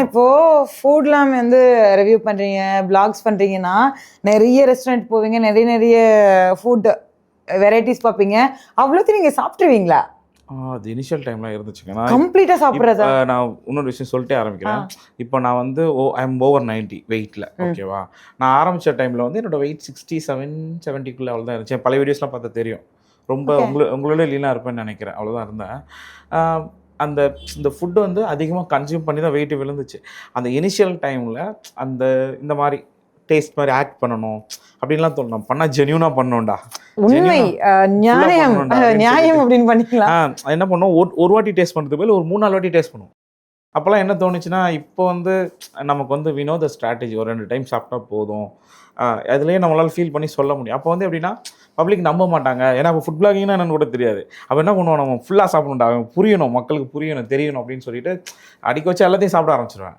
இப்போது ஃபுட்லாம் வந்து ரிவ்யூ பண்ணுறீங்க, வ்ளாக்ஸ் பண்ணுறீங்கன்னா, நிறைய ரெஸ்டாரண்ட் போவீங்க, நிறைய ஃபுட் வெரைட்டிஸ் பார்ப்பீங்க. அவ்வளோத்தையும் நீங்கள் சாப்பிட்ருவீங்களா? அது இனிஷியல் டைம்லாம் இருந்துச்சுங்க. கம்ப்ளீட்டாக சாப்பிட்றதா? நான் இன்னொரு விஷயம் சொல்லிட்டே ஆரம்பிக்கிறேன். இப்போ நான் வந்து ஐ எம் ஓவர் 90 வெயிட்டில், ஓகேவா? நான் ஆரம்பித்த டைமில் வந்து என்னோட வெயிட் 67, 70க்குள்ளே அவ்வளோதான் இருந்துச்சு. பழைய வீடியோஸ்லாம் பார்த்தா தெரியும். ரொம்ப உங்களோட லீனாக இருப்பேன்னு நினைக்கிறேன். அவ்வளோதான் இருந்தேன். அந்த இந்த ஃபுட்டு வந்து அதிகமாக கன்சியூம் பண்ணி தான் வெயிட் விழுந்துச்சு. அந்த இனிஷியல் டைமில் இந்த மாதிரி டேஸ்ட் மாதிரி ஆக்ட் பண்ணணும் அப்படின்லாம் தோணும். பண்ணால் ஜென்யூனாக பண்ணணும்டா, உண்மை, நியாயம் நியாயம் அப்படின்னு பண்ணிக்கலாம். என்ன பண்ணோம், ஒரு வாட்டி டேஸ்ட் பண்ணுறது போல ஒரு 3-4 வாட்டி டேஸ்ட் பண்ணுவோம். அப்போல்லாம் என்ன தோணுச்சுன்னா, இப்போ வந்து நமக்கு வந்து வி நோ த ஸ்ட்ராட்டஜி, ஒரு 2 டைம் சாப்பிட்டா போதும், அதுலேயே நம்மளால் ஃபீல் பண்ணி சொல்ல முடியும். அப்போ வந்து எப்படின்னா பப்ளிக் நம்ப மாட்டாங்க. ஏன்னா இப்போ ஃபுட் பிளாகிங்னா என்னன்னு கூட தெரியாது. அப்போ என்ன பண்ணுவோம், நம்ம ஃபுல்லாக சாப்பிடணும்டா, புரியணும், மக்களுக்கு புரியணும், தெரியணும் அப்படின்னு சொல்லிட்டு அடிக்க வச்சு எல்லாத்தையும் சாப்பிட ஆரம்பிச்சிருவேன்.